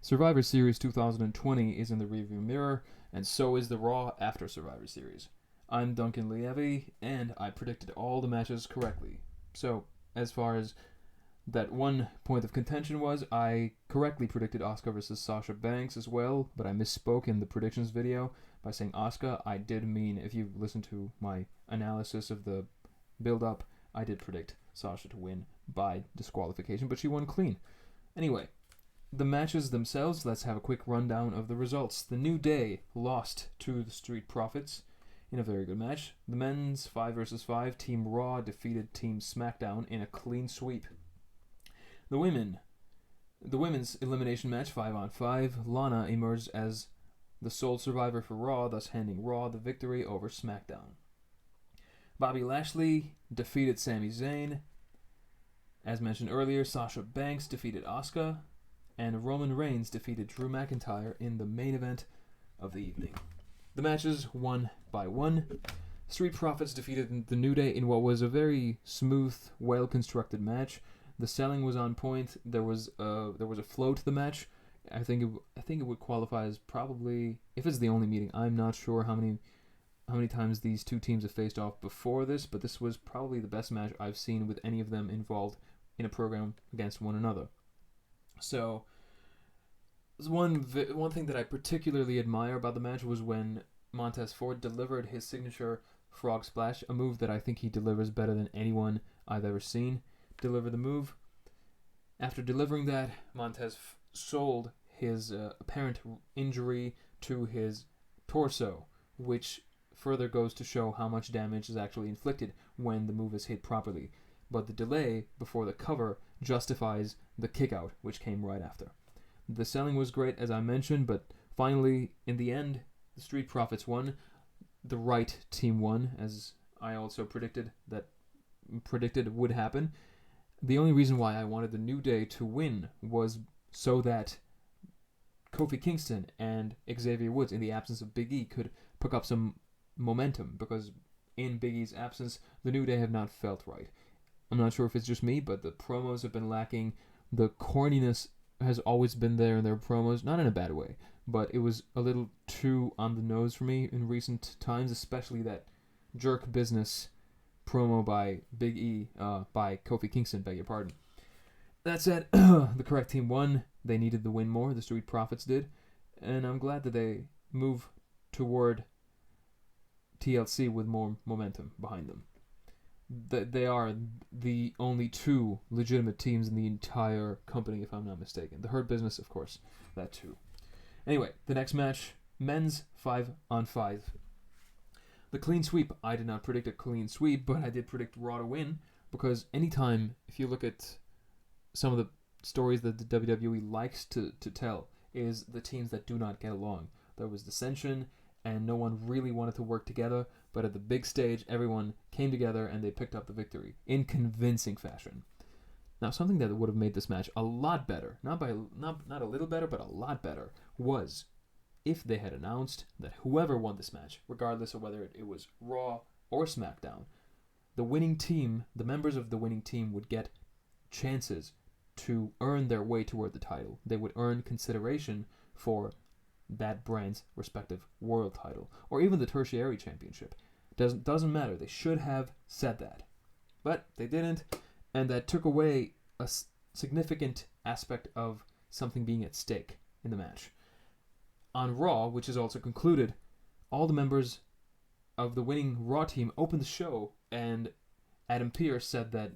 Survivor Series 2020 is in the rearview mirror, and so is the Raw after Survivor Series. I'm Duncan Levy, and I predicted all the matches correctly. So, as far as that one point of contention was, I correctly predicted Asuka versus Sasha Banks as well, but I misspoke in the predictions video by saying Asuka. I did mean, if you listen to my analysis of the build-up, I did predict Sasha to win by disqualification, but she won clean. Anyway, the matches themselves, let's have a quick rundown of the results. The New Day lost to the Street Profits in a very good match. The men's 5 vs 5, Team Raw defeated Team SmackDown in a clean sweep. The women's elimination match 5-on-5, Lana emerged as the sole survivor for Raw, thus handing Raw the victory over SmackDown. Bobby Lashley defeated Sami Zayn. As mentioned earlier, Sasha Banks defeated Asuka, and Roman Reigns defeated Drew McIntyre in the main event of the evening. The matches one by one. Street Profits defeated the New Day in what was a very smooth, well-constructed match. The selling was on point. There was a flow to the match. I think it would qualify as probably, if it's the only meeting, I'm not sure how many times these two teams have faced off before this, but this was probably the best match I've seen with any of them involved in a program against one another. So, one thing that I particularly admire about the match was when Montez Ford delivered his signature frog splash, a move that I think he delivers better than anyone I've ever seen deliver the move. After delivering that, Montez sold his apparent injury to his torso, which further goes to show how much damage is actually inflicted when the move is hit properly. But the delay before the cover justifies the kick-out, which came right after. The selling was great, as I mentioned, but finally, in the end, the Street Profits won. The right team won, as I also predicted would happen. The only reason why I wanted the New Day to win was so that Kofi Kingston and Xavier Woods, in the absence of Big E, could pick up some momentum, because in Big E's absence, the New Day have not felt right. I'm not sure if it's just me, but the promos have been lacking. The corniness has always been there in their promos, not in a bad way, but it was a little too on the nose for me in recent times, especially that jerk business promo by Big E, by Kofi Kingston, beg your pardon. That said, the correct team won. They needed the win more, the Street Profits did, and I'm glad that they move toward TLC with more momentum behind them. They are the only two legitimate teams in the entire company, if I'm not mistaken. The Hurt Business, of course, that too. Anyway, the next match, men's 5-on-5. The clean sweep. I did not predict a clean sweep, but I did predict Raw to win, because anytime, if you look at some of the stories that the WWE likes to tell, is the teams that do not get along. There was dissension, and no one really wanted to work together, but at the big stage, everyone came together and they picked up the victory in convincing fashion. Now, something that would have made this match a lot better, not a little better, but a lot better, was if they had announced that whoever won this match, regardless of whether it was Raw or SmackDown, the winning team, the members of the winning team would get chances to earn their way toward the title. They would earn consideration for that brand's respective world title, or even the tertiary championship. Doesn't matter. They should have said that, but they didn't, and that took away a significant aspect of something being at stake in the match. On Raw, which is also concluded, all the members of the winning Raw team opened the show, and Adam Pearce said that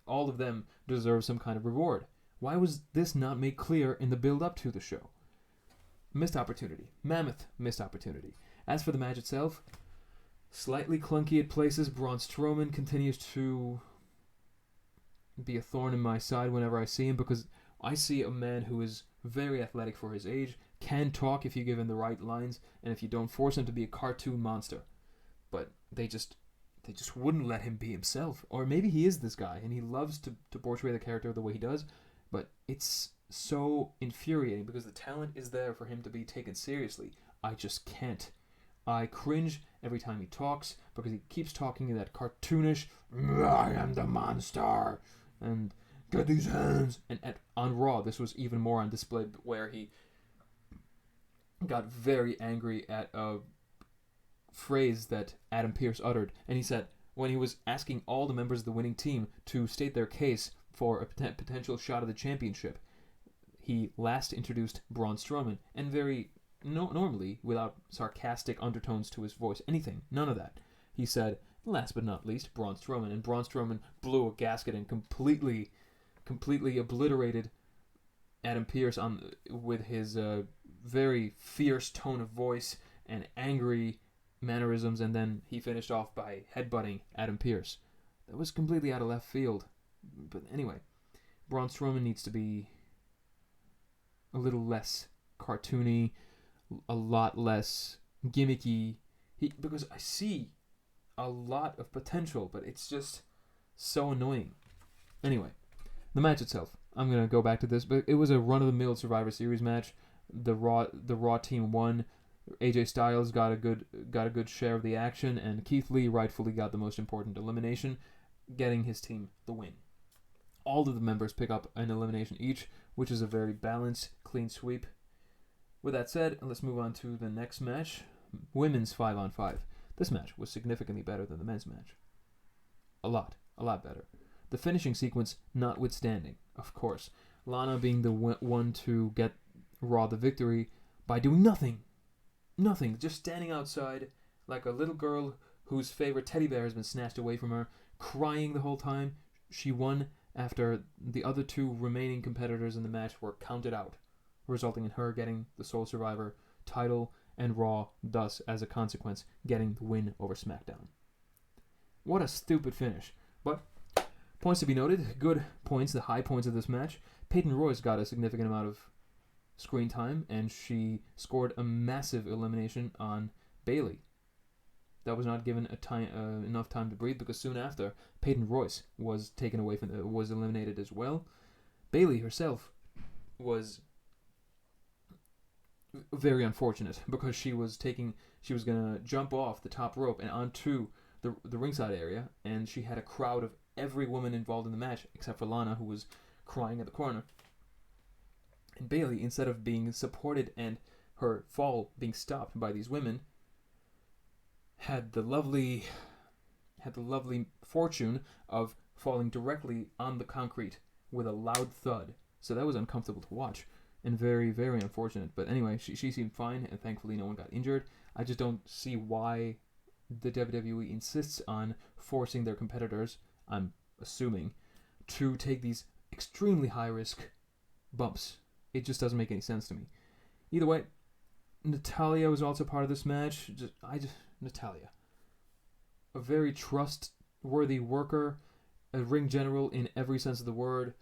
all of them deserve some kind of reward. Why was this not made clear in the build-up to the show? Missed opportunity. Mammoth missed opportunity. As for the match itself, slightly clunky at places. Braun Strowman continues to be a thorn in my side whenever I see him, because I see a man who is very athletic for his age, can talk if you give him the right lines, and if you don't force him to be a cartoon monster. But they just wouldn't let him be himself. Or maybe he is this guy, and he loves to portray the character the way he does, but it's so infuriating because the talent is there for him to be taken seriously. I just can't. I cringe every time he talks because he keeps talking in that cartoonish, I am the monster, and get these hands. And on Raw, this was even more on display, where he got very angry at a phrase that Adam Pearce uttered, and he said when he was asking all the members of the winning team to state their case for a potential shot at the championship, he last introduced Braun Strowman, and very normally, without sarcastic undertones to his voice, anything, none of that. He said, last but not least, Braun Strowman, and Braun Strowman blew a gasket and completely obliterated Adam Pearce with his very fierce tone of voice and angry mannerisms, and then he finished off by headbutting Adam Pearce. That was completely out of left field. But anyway, Braun Strowman needs to be a little less cartoony, a lot less gimmicky. Because I see a lot of potential, but it's just so annoying. Anyway, the match itself. I'm gonna go back to this, but it was a run-of-the-mill Survivor Series match. The Raw team won. AJ Styles got a good share of the action, and Keith Lee rightfully got the most important elimination, getting his team the win. All of the members pick up an elimination each, which is a very balanced, clean sweep. With that said, let's move on to the next match, women's 5-on-5. This match was significantly better than the men's match. A lot better. The finishing sequence notwithstanding, of course. Lana being the one to get Raw the victory by doing nothing, just standing outside like a little girl whose favorite teddy bear has been snatched away from her, crying the whole time. She won after the other two remaining competitors in the match were counted out, resulting in her getting the sole survivor title and Raw, thus, as a consequence, getting the win over SmackDown. What a stupid finish. But points to be noted, good points, the high points of this match. Peyton Royce got a significant amount of screen time, and she scored a massive elimination on Bayley. That was not given enough time to breathe, because soon after, Peyton Royce was was eliminated as well. Bayley herself was very unfortunate, because she was gonna jump off the top rope and onto the ringside area, and she had a crowd of every woman involved in the match except for Lana, who was crying at the corner. And Bayley, instead of being supported and her fall being stopped by these women, had the lovely fortune of falling directly on the concrete with a loud thud. So that was uncomfortable to watch and very, very unfortunate. But anyway, she seemed fine, and thankfully no one got injured. I just don't see why the WWE insists on forcing their competitors, I'm assuming, to take these extremely high-risk bumps. It just doesn't make any sense to me. Either way, Natalya was also part of this match. Natalya. A very trustworthy worker, a ring general in every sense of the word,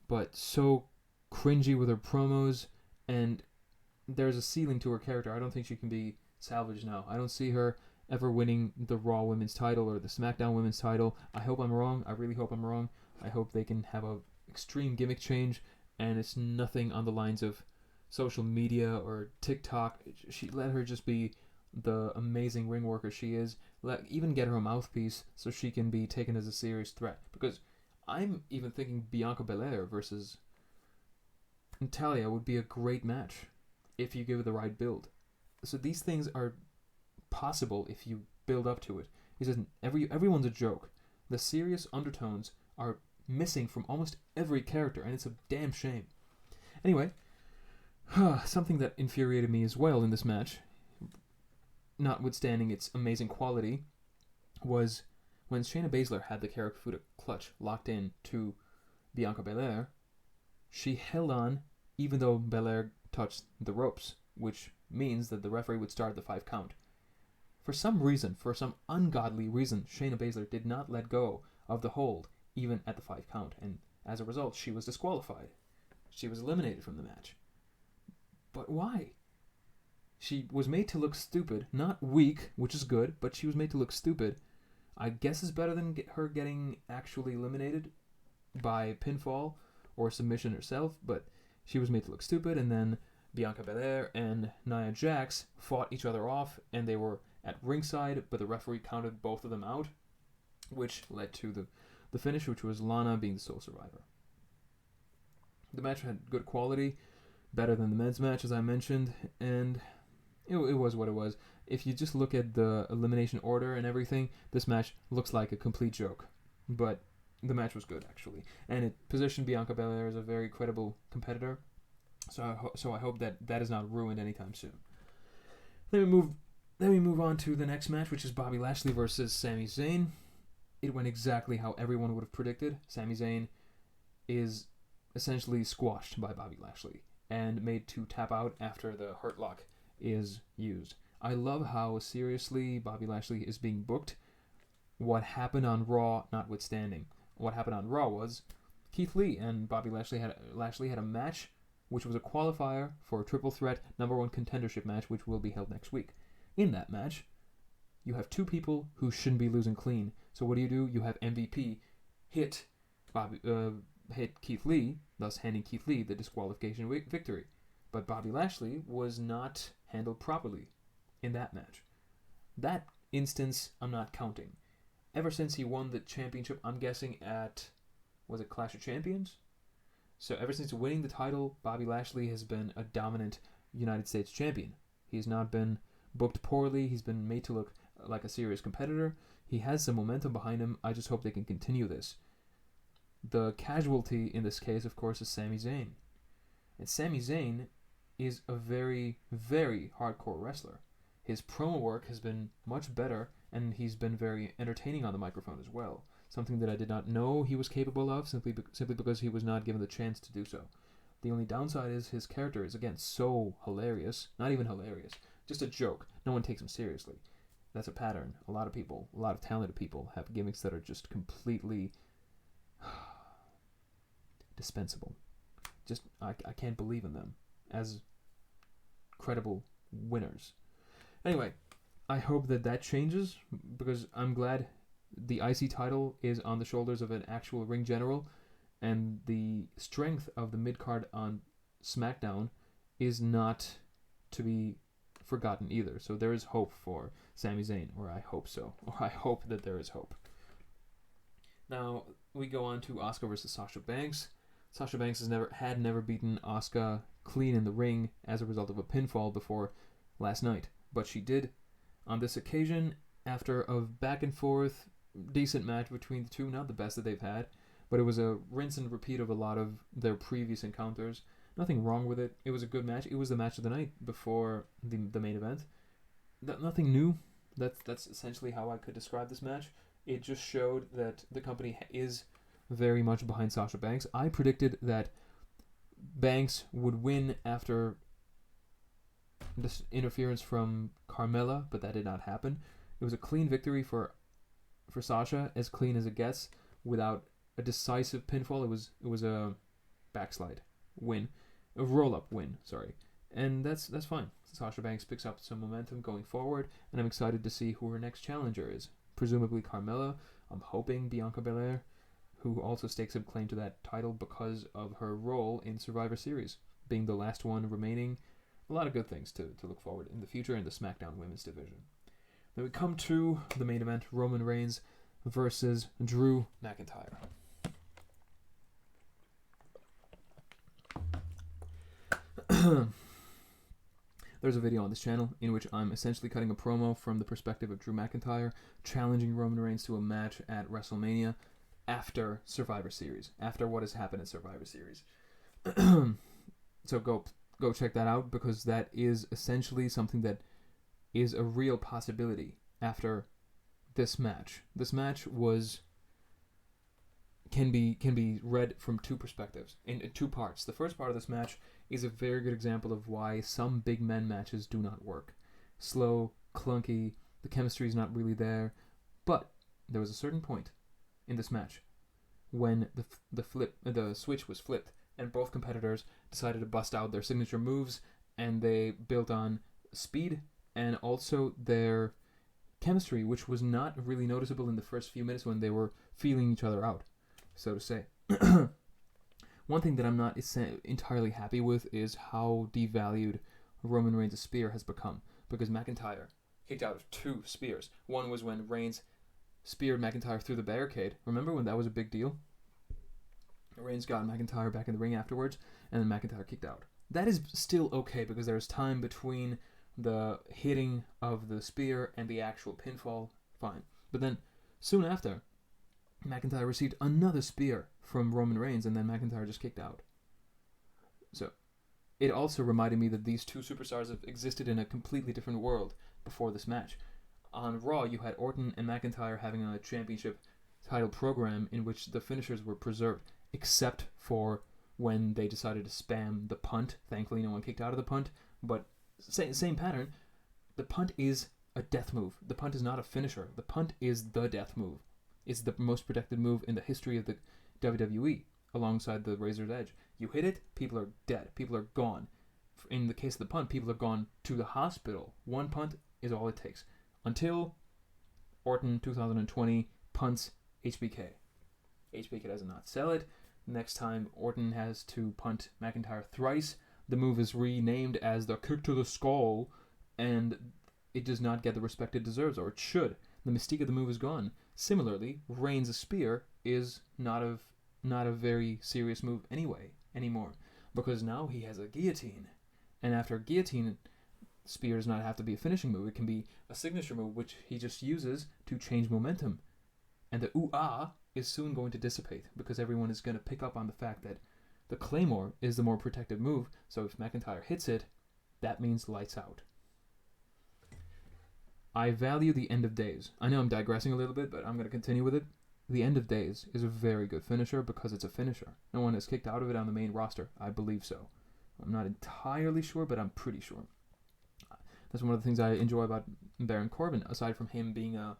but so cringy with her promos, and there's a ceiling to her character. I don't think she can be salvaged now. I don't see her ever winning the Raw Women's title or the SmackDown Women's title. I hope I'm wrong. I really hope I'm wrong. I hope they can have a extreme gimmick change, and it's nothing on the lines of social media or TikTok. Let her just be the amazing ring worker she is. Even get her a mouthpiece so she can be taken as a serious threat. Because I'm even thinking Bianca Belair versus Natalya would be a great match if you give it the right build. So these things are possible if you build up to it. He says everyone's a joke. The serious undertones are missing from almost every character, and it's a damn shame. Anyway, something that infuriated me as well in this match, notwithstanding its amazing quality, was when Shayna Baszler had the Karafuda clutch locked in to Bianca Belair. She held on even though Belair touched the ropes, which means that the referee would start the 5 count. For some ungodly reason, Shayna Baszler did not let go of the hold even at the 5 count, and as a result, she was disqualified. She was eliminated from the match. But why? She was made to look stupid, not weak, which is good, but she was made to look stupid. I guess it's better than her getting actually eliminated by pinfall or submission herself, but she was made to look stupid, and then Bianca Belair and Nia Jax fought each other off, and they were at ringside, but the referee counted both of them out, which led to the finish, which was Lana being the sole survivor. The match had good quality, better than the men's match, as I mentioned, and it was what it was. If you just look at the elimination order and everything, this match looks like a complete joke. But the match was good, actually. And it positioned Bianca Belair as a very credible competitor. So I hope that is not ruined anytime soon. Then we move on to the next match, which is Bobby Lashley versus Sami Zayn. It went exactly how everyone would have predicted. Sami Zayn is essentially squashed by Bobby Lashley and made to tap out after the Hurt Lock is used. I love how seriously Bobby Lashley is being booked. What happened on Raw notwithstanding. What happened on Raw was Keith Lee and Bobby Lashley had a match which was a qualifier for a triple threat number one contendership match, which will be held next week. In that match, you have two people who shouldn't be losing clean. So what do? You have MVP hit Keith Lee, thus handing Keith Lee the disqualification victory. But Bobby Lashley was not handled properly in that match. That instance I'm not counting. Ever since he won the championship, I'm guessing at, was it Clash of Champions? So ever since winning the title, Bobby Lashley has been a dominant United States champion. He's not been booked poorly. He's been made to look like a serious competitor. He has some momentum behind him. I just hope they can continue this. The casualty in this case, of course, is Sami Zayn. And Sami Zayn is a very, very hardcore wrestler. His promo work has been much better, and he's been very entertaining on the microphone as well. Something that I did not know he was capable of, simply because he was not given the chance to do so. The only downside is his character is, again, so hilarious. Not even hilarious. Just a joke. No one takes him seriously. That's a pattern. A lot of talented people have gimmicks that are just completely dispensable. Just, I can't believe in them as credible winners. Anyway, I hope that changes, because I'm glad the IC title is on the shoulders of an actual ring general, and the strength of the mid-card on SmackDown is not to be forgotten either. So there is hope for Sami Zayn, or I hope so. Or I hope that there is hope. Now, we go on to Asuka versus Sasha Banks. Sasha Banks has never beaten Asuka clean in the ring as a result of a pinfall before last night. But she did on this occasion after a back and forth decent match between the two. Not the best that they've had, but it was a rinse and repeat of a lot of their previous encounters. Nothing wrong with it. It was a good match. It was the match of the night before the main event. Nothing new. That's essentially how I could describe this match. It just showed that the company is very much behind Sasha Banks. I predicted that Banks would win after this interference from Carmella, but that did not happen. It was a clean victory for Sasha, as clean as it gets, without a decisive pinfall. It was a backslide win, a roll-up win, sorry. And that's fine. Sasha Banks picks up some momentum going forward, and I'm excited to see who her next challenger is. Presumably Carmella. I'm hoping Bianca Belair, who also stakes a claim to that title because of her role in Survivor Series, being the last one remaining. A lot of good things to look forward in the future in the SmackDown Women's Division. Then we come to the main event, Roman Reigns versus Drew McIntyre. There's a video on this channel in which I'm essentially cutting a promo from the perspective of Drew McIntyre challenging Roman Reigns to a match at WrestleMania after Survivor Series, after what has happened at Survivor Series. So go check that out, because that is essentially something that is a real possibility after this match. This match can be read from two perspectives, in two parts. The first part of this match is a very good example of why some big men matches do not work. Slow, clunky, the chemistry is not really there. But there was a certain point in this match when the switch was flipped, and both competitors decided to bust out their signature moves, and they built on speed and also their chemistry, which was not really noticeable in the first few minutes when they were feeling each other out, so to say. One thing that I'm not entirely happy with is how devalued Roman Reigns' spear has become, because McIntyre kicked out of two spears. One was when Reigns speared McIntyre through the barricade. Remember when that was a big deal? Reigns got McIntyre back in the ring afterwards, and then McIntyre kicked out. That is still okay, because there's time between the hitting of the spear and the actual pinfall, fine. But then, soon after, McIntyre received another spear from Roman Reigns, and then McIntyre just kicked out. So, it also reminded me that these two superstars have existed in a completely different world before this match. On Raw, you had Orton and McIntyre having a championship title program in which the finishers were preserved, except for when they decided to spam the punt. Thankfully, no one kicked out of the punt, but same pattern. The punt is a death move. The punt is not a finisher. The punt is the death move. It's the most protected move in the history of the WWE, alongside the Razor's Edge. You hit it, people are dead. People are gone. In the case of the punt, people are gone to the hospital. One punt is all it takes. Until Orton 2020 punts HBK. HBK does not sell it. Next time Orton has to punt McIntyre thrice, the move is renamed as the kick to the skull, and it does not get the respect it deserves, or it should. The mystique of the move is gone. Similarly, Reigns' spear is not a very serious move anymore, because now he has a guillotine, and after a guillotine, spear does not have to be a finishing move. It can be a signature move, which he just uses to change momentum. And the ooh-ah is soon going to dissipate, because everyone is going to pick up on the fact that the Claymore is the more protected move, so if McIntyre hits it, that means lights out. I value the End of Days. I know I'm digressing a little bit, but I'm going to continue with it. The End of Days is a very good finisher because it's a finisher. No one has kicked out of it on the main roster. I believe so. I'm not entirely sure, but I'm pretty sure. That's one of the things I enjoy about Baron Corbin, aside from him being a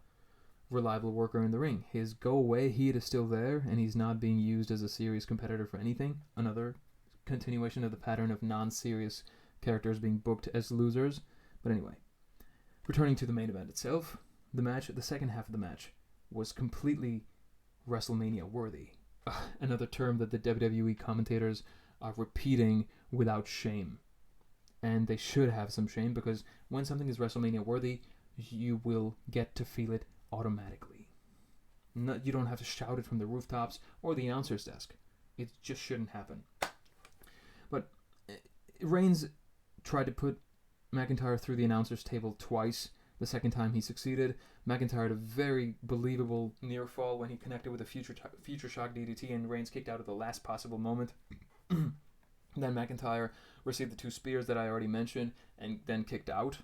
reliable worker in the ring. His go-away heat is still there, and he's not being used as a serious competitor for anything. Another continuation of the pattern of non-serious characters being booked as losers. But anyway, returning to the main event itself, the second half of the match was completely WrestleMania worthy. Another term that the WWE commentators are repeating without shame. And they should have some shame, because when something is WrestleMania worthy, you will get to feel it automatically. You don't have to shout it from the rooftops or the announcer's desk. It just shouldn't happen. But Reigns tried to put McIntyre through the announcer's table twice. The second time he succeeded. McIntyre had a very believable near fall when he connected with a future shock DDT, and Reigns kicked out at the last possible moment. Then McIntyre received the two spears that I already mentioned, and then kicked out.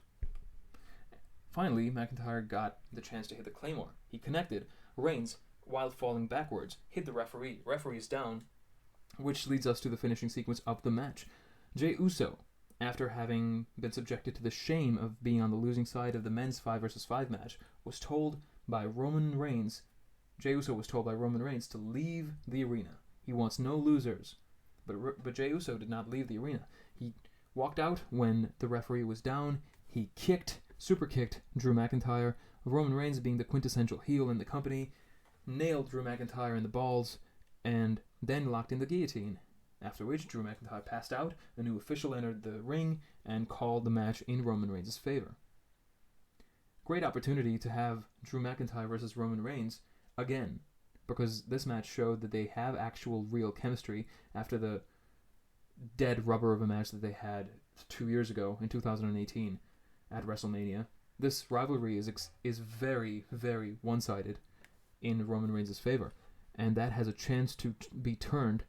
Finally, McIntyre got the chance to hit the Claymore. He connected. Reigns, while falling backwards, hit the referee. Referee's down, which leads us to the finishing sequence of the match. Jey Uso, after having been subjected to the shame of being on the losing side of the men's 5 vs 5 match, was told by Roman Reigns, Jey Uso was told by Roman Reigns to leave the arena. He wants no losers. But Jey Uso did not leave the arena. He walked out when the referee was down. He super kicked Drew McIntyre. Roman Reigns, being the quintessential heel in the company, nailed Drew McIntyre in the balls and then locked in the guillotine. After which, Drew McIntyre passed out. A new official entered the ring and called the match in Roman Reigns' favor. Great opportunity to have Drew McIntyre versus Roman Reigns again, because this match showed that they have actual real chemistry after the dead rubber of a match that they had 2 years ago in 2018 at WrestleMania. This rivalry is very, very one-sided in Roman Reigns' favor, and that has a chance to be turned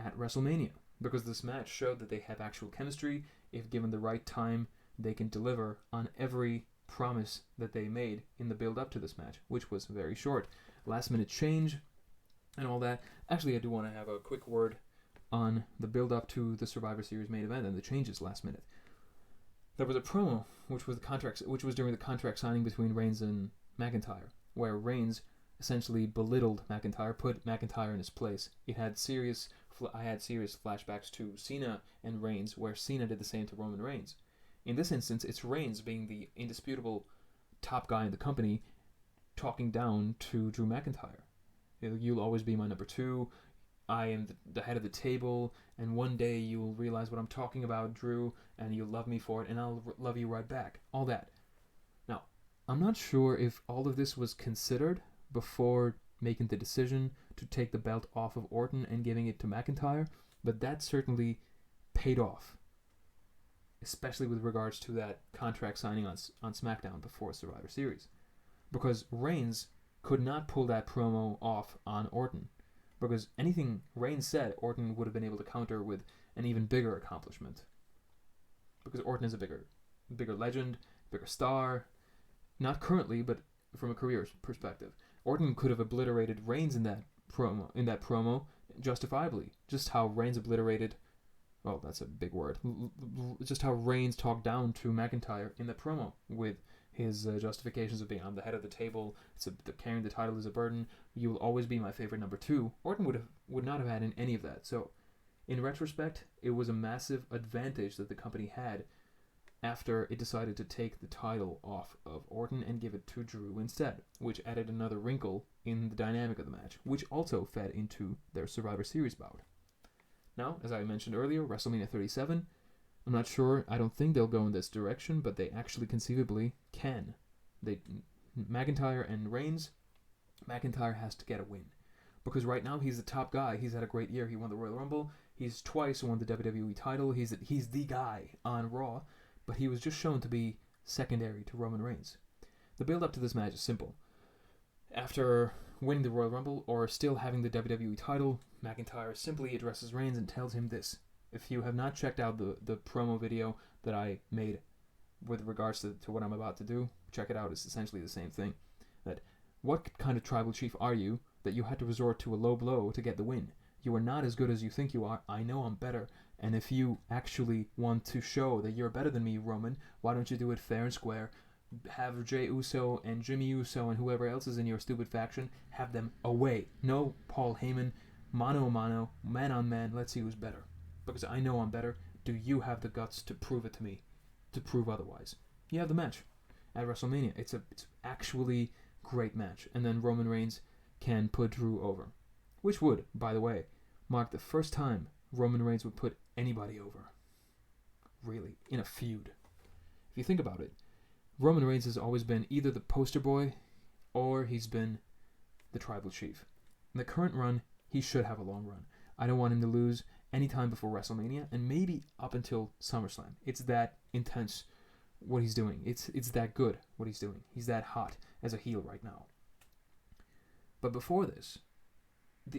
at WrestleMania, because this match showed that they have actual chemistry. If given the right time, they can deliver on every promise that they made in the build-up to this match, which was very short. Last-minute change and all that. Actually, I do want to have a quick word on the build-up to the Survivor Series main event and the changes last minute. There was a promo, which was during the contract signing between Reigns and McIntyre, where Reigns essentially belittled McIntyre, put McIntyre in his place. I had serious flashbacks to Cena and Reigns, where Cena did the same to Roman Reigns. In this instance, it's Reigns, being the indisputable top guy in the company, talking down to Drew McIntyre. You'll always be my number 2. I am the head of the table, and one day you'll realize what I'm talking about, Drew, and you'll love me for it, and I'll love you right back. All that. Now, I'm not sure if all of this was considered before making the decision to take the belt off of Orton and giving it to McIntyre, but that certainly paid off. especially with regards to that contract signing on SmackDown before Survivor Series. Because Reigns could not pull that promo off on Orton. Because anything Reigns said, Orton would have been able to counter with an even bigger accomplishment. Because Orton is a bigger legend, bigger star. Not currently, but from a career perspective. Orton could have obliterated Reigns in that promo justifiably. Just how Reigns obliterated, well, that's a big word. Just how Reigns talked down to McIntyre in the promo with his justifications of being on the head of the table. Carrying the title is a burden. You will always be my favorite number 2. Orton would not have had in any of that. So, in retrospect, it was a massive advantage that the company had after it decided to take the title off of Orton and give it to Drew instead, which added another wrinkle in the dynamic of the match, which also fed into their Survivor Series bout. Now, as I mentioned earlier, WrestleMania 37, I'm not sure, I don't think they'll go in this direction, but they actually conceivably can. McIntyre and Reigns, McIntyre has to get a win. Because right now he's the top guy. He's had a great year. He won the Royal Rumble. He's twice won the WWE title. He's the guy on Raw. But he was just shown to be secondary to Roman Reigns. The build-up to this match is simple. After winning the Royal Rumble or still having the WWE title, McIntyre simply addresses Reigns and tells him this. If you have not checked out the promo video that I made with regards to what I'm about to do, check it out. It's essentially the same thing. That what kind of tribal chief are you that you had to resort to a low blow to get the win? You are not as good as you think you are. I know I'm better. And if you actually want to show that you're better than me, Roman, why don't you do it fair and square? Have Jey Uso and Jimmy Uso and whoever else is in your stupid faction, have them away. No Paul Heyman, mano a mano, man on man, let's see who's better. Because I know I'm better. Do you have the guts to prove it to me? To prove otherwise? You have the match at WrestleMania. It's actually great match. And then Roman Reigns can put Drew over. Which would, by the way, mark the first time Roman Reigns would put anybody over. Really, in a feud. If you think about it, Roman Reigns has always been either the poster boy or he's been the tribal chief. In the current run, he should have a long run. I don't want him to lose any time before WrestleMania and maybe up until SummerSlam. It's that intense what he's doing. It's that good what he's doing. He's that hot as a heel right now. But before this,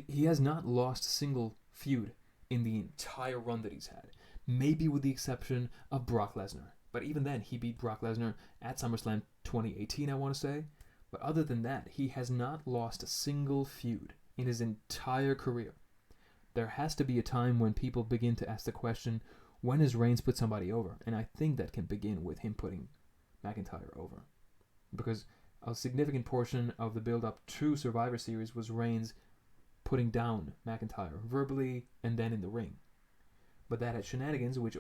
he has not lost a single feud in the entire run that he's had. Maybe with the exception of Brock Lesnar. But even then, he beat Brock Lesnar at SummerSlam 2018, I want to say. But other than that, he has not lost a single feud in his entire career. There has to be a time when people begin to ask the question, when has Reigns put somebody over? And I think that can begin with him putting McIntyre over. Because a significant portion of the build-up to Survivor Series was Reigns putting down McIntyre verbally and then in the ring. But that had shenanigans, which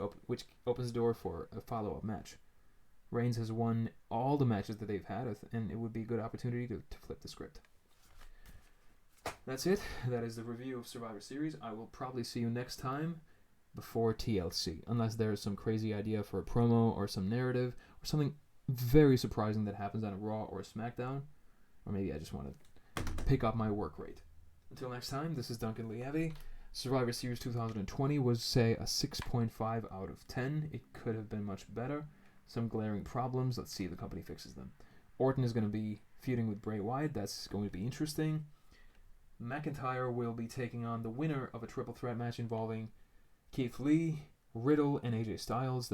opens the door for a follow-up match. Reigns has won all the matches that they've had, and it would be a good opportunity to flip the script. That's it. That is the review of Survivor Series. I will probably see you next time before TLC, unless there is some crazy idea for a promo or some narrative or something very surprising that happens on a Raw or a SmackDown, or maybe I just want to pick up my work rate. Until next time, this is Duncan Lievi. Survivor Series 2020 was, say, a 6.5 out of 10. It could have been much better. Some glaring problems. Let's see if the company fixes them. Orton is going to be feuding with Bray Wyatt. That's going to be interesting. McIntyre will be taking on the winner of a triple threat match involving Keith Lee, Riddle, and AJ Styles.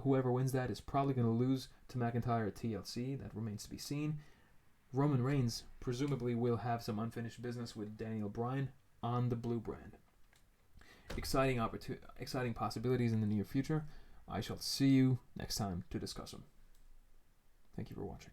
Whoever wins that is probably going to lose to McIntyre at TLC. That remains to be seen. Roman Reigns presumably will have some unfinished business with Daniel Bryan on the blue brand. Exciting possibilities in the near future. I shall see you next time to discuss them. Thank you for watching.